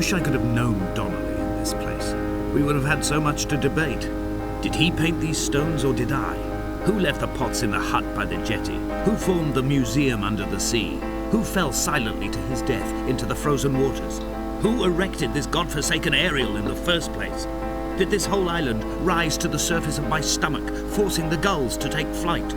wish I could have known Donnelly in this place. We would have had so much to debate. Did he paint these stones or did I? Who left the pots in the hut by the jetty? Who formed the museum under the sea? Who fell silently to his death into the frozen waters? Who erected this godforsaken aerial in the first place? Did this whole island rise to the surface of my stomach, forcing the gulls to take flight?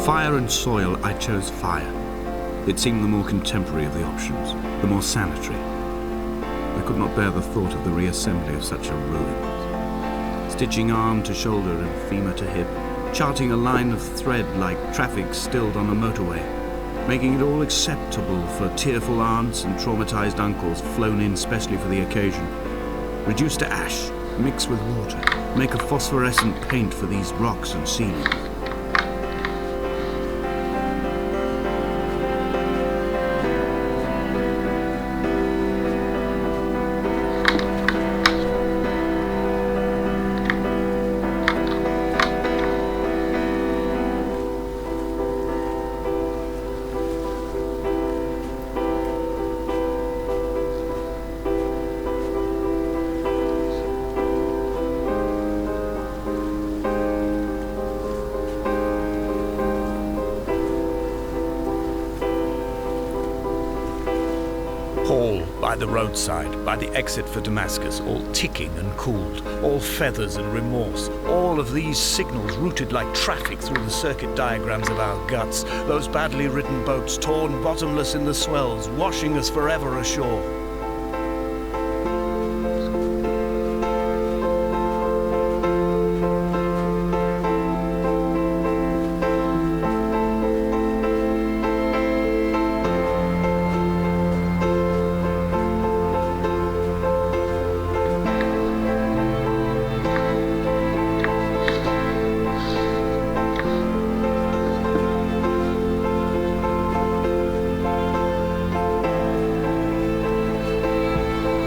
Fire and soil, I chose fire. It seemed the more contemporary of the options, the more sanitary. I could not bear the thought of the reassembly of such a ruin. Stitching arm to shoulder and femur to hip, charting a line of thread like traffic stilled on a motorway, making it all acceptable for tearful aunts and traumatized uncles flown in specially for the occasion. Reduce to ash, mix with water, make a phosphorescent paint for these rocks and ceilings. Hall by the roadside, by the exit for Damascus, all ticking and cooled, all feathers and remorse, all of these signals routed like traffic through the circuit diagrams of our guts, those badly written boats torn bottomless in the swells, washing us forever ashore.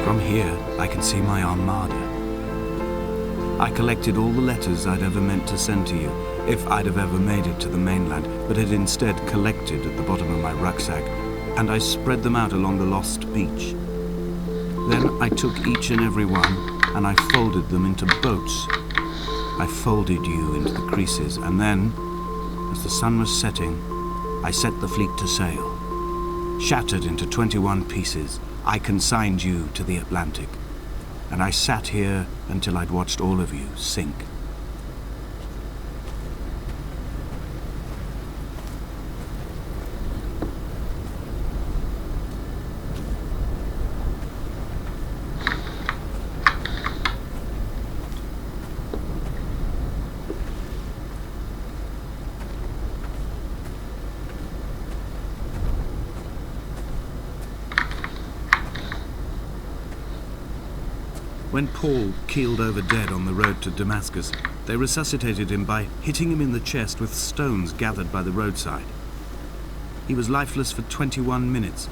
From here, I can see my armada. I collected all the letters I'd ever meant to send to you, if I'd have ever made it to the mainland, but had instead collected at the bottom of my rucksack, and I spread them out along the lost beach. Then I took each and every one, and I folded them into boats. I folded you into the creases, and then, as the sun was setting, I set the fleet to sail. Shattered into 21 pieces, I consigned you to the Atlantic, and I sat here until I'd watched all of you sink. When Paul keeled over dead on the road to Damascus, they resuscitated him by hitting him in the chest with stones gathered by the roadside. He was lifeless for 21 minutes,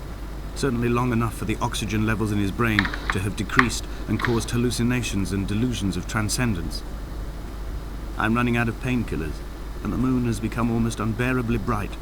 certainly long enough for the oxygen levels in his brain to have decreased and caused hallucinations and delusions of transcendence. I'm running out of painkillers, and the moon has become almost unbearably bright.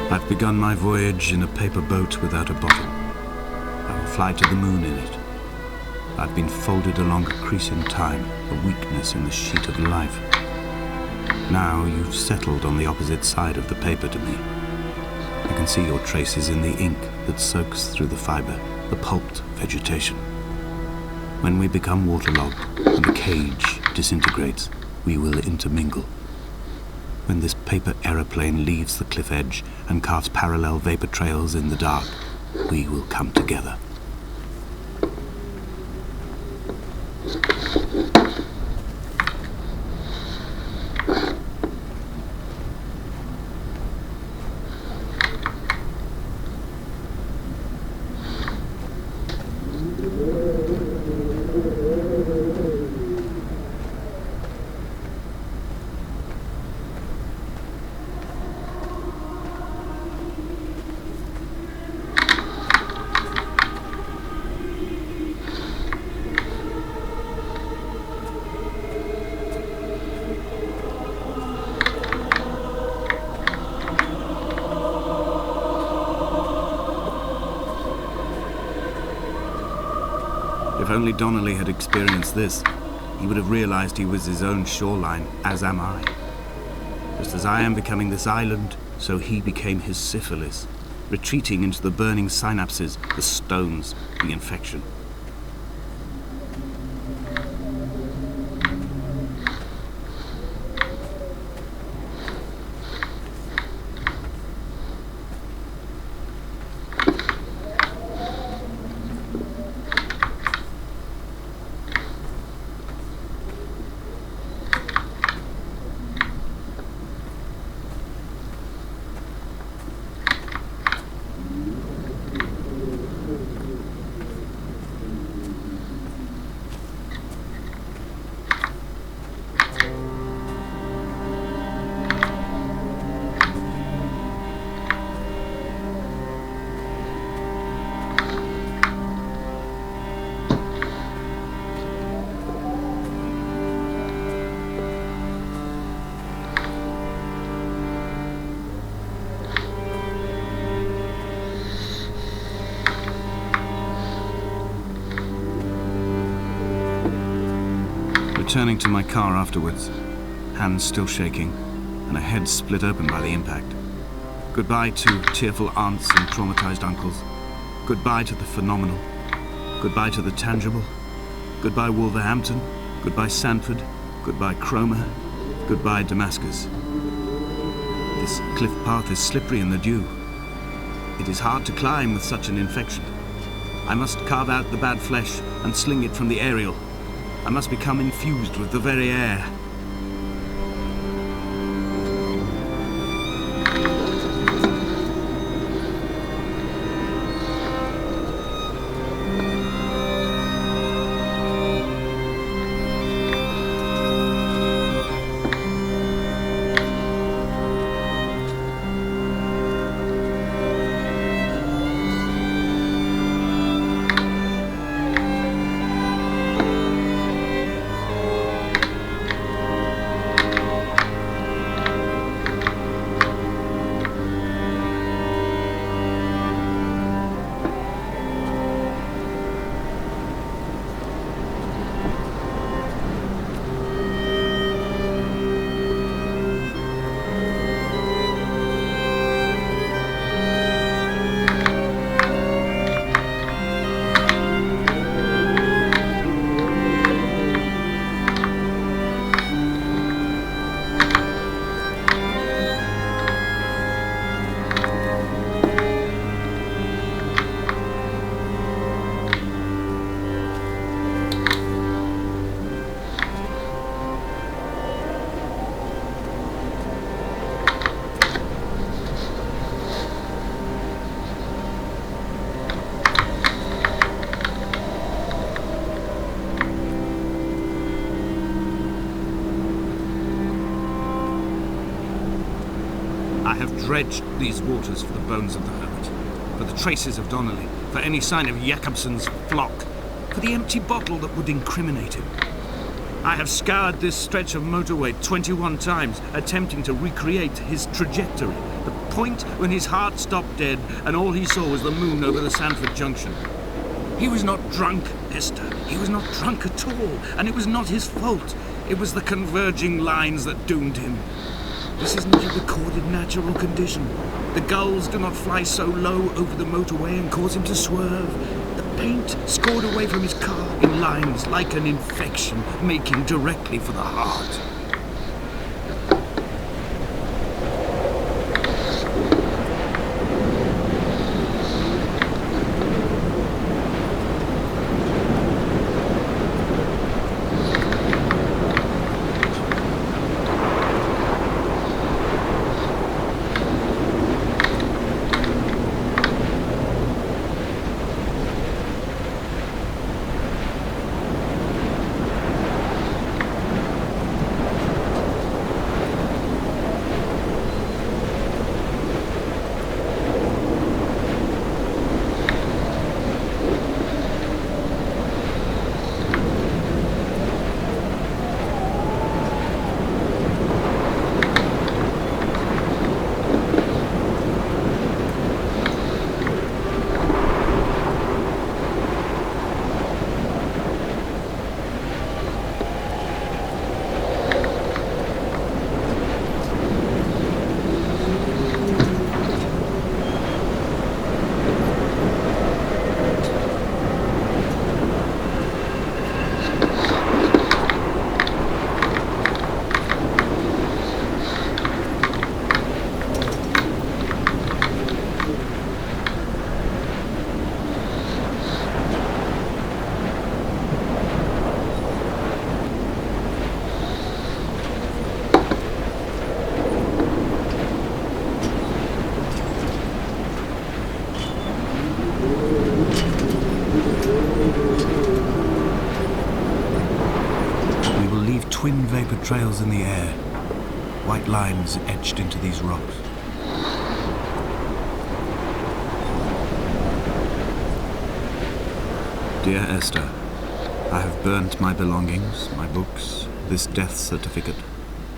I've begun my voyage in a paper boat without a bottom. I will fly to the moon in it. I've been folded along a crease in time, a weakness in the sheet of life. Now you've settled on the opposite side of the paper to me. I can see your traces in the ink that soaks through the fiber, the pulped vegetation. When we become waterlogged and the cage disintegrates, we will intermingle. When this paper aeroplane leaves the cliff edge and carves parallel vapor trails in the dark, we will come together. If only Donnelly had experienced this, he would have realized he was his own shoreline, as am I. Just as I am becoming this island, so he became his syphilis, retreating into the burning synapses, the stones, the infection. Returning to my car afterwards, hands still shaking, and a head split open by the impact. Goodbye to tearful aunts and traumatized uncles. Goodbye to the phenomenal. Goodbye to the tangible. Goodbye Wolverhampton. Goodbye Sanford. Goodbye Cromer. Goodbye Damascus. This cliff path is slippery in the dew. It is hard to climb with such an infection. I must carve out the bad flesh and sling it from the aerial. I must become infused with the very air. I have dredged these waters for the bones of the hermit, for the traces of Donnelly, for any sign of Jakobsen's flock, for the empty bottle that would incriminate him. I have scoured this stretch of motorway 21 times, attempting to recreate his trajectory, the point when his heart stopped dead and all he saw was the moon over the Sanford Junction. He was not drunk, Esther. He was not drunk at all, and it was not his fault. It was the converging lines that doomed him. This is not a recorded natural condition. The gulls do not fly so low over the motorway and cause him to swerve. The paint scored away from his car in lines like an infection, making directly for the heart. Twin vapor trails in the air, white lines etched into these rocks. Dear Esther, I have burnt my belongings, my books, this death certificate.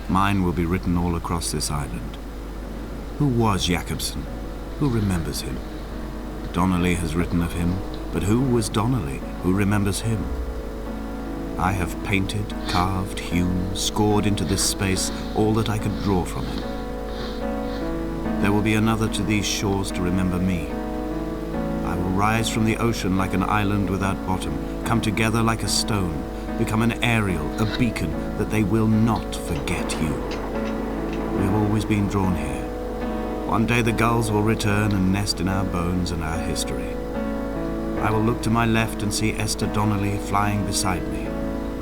Mine will be written all across this island. Who was Jakobsen? Who remembers him? Donnelly has written of him, but who was Donnelly? Who remembers him? I have painted, carved, hewn, scored into this space all that I could draw from him. There will be another to these shores to remember me. I will rise from the ocean like an island without bottom, come together like a stone, become an aerial, a beacon, that they will not forget you. We have always been drawn here. One day the gulls will return and nest in our bones and our history. I will look to my left and see Esther Donnelly flying beside me.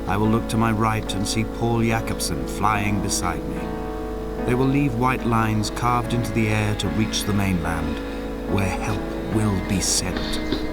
I will look to my right and see Paul Jakobsen flying beside me. They will leave white lines carved into the air to reach the mainland, where help will be sent.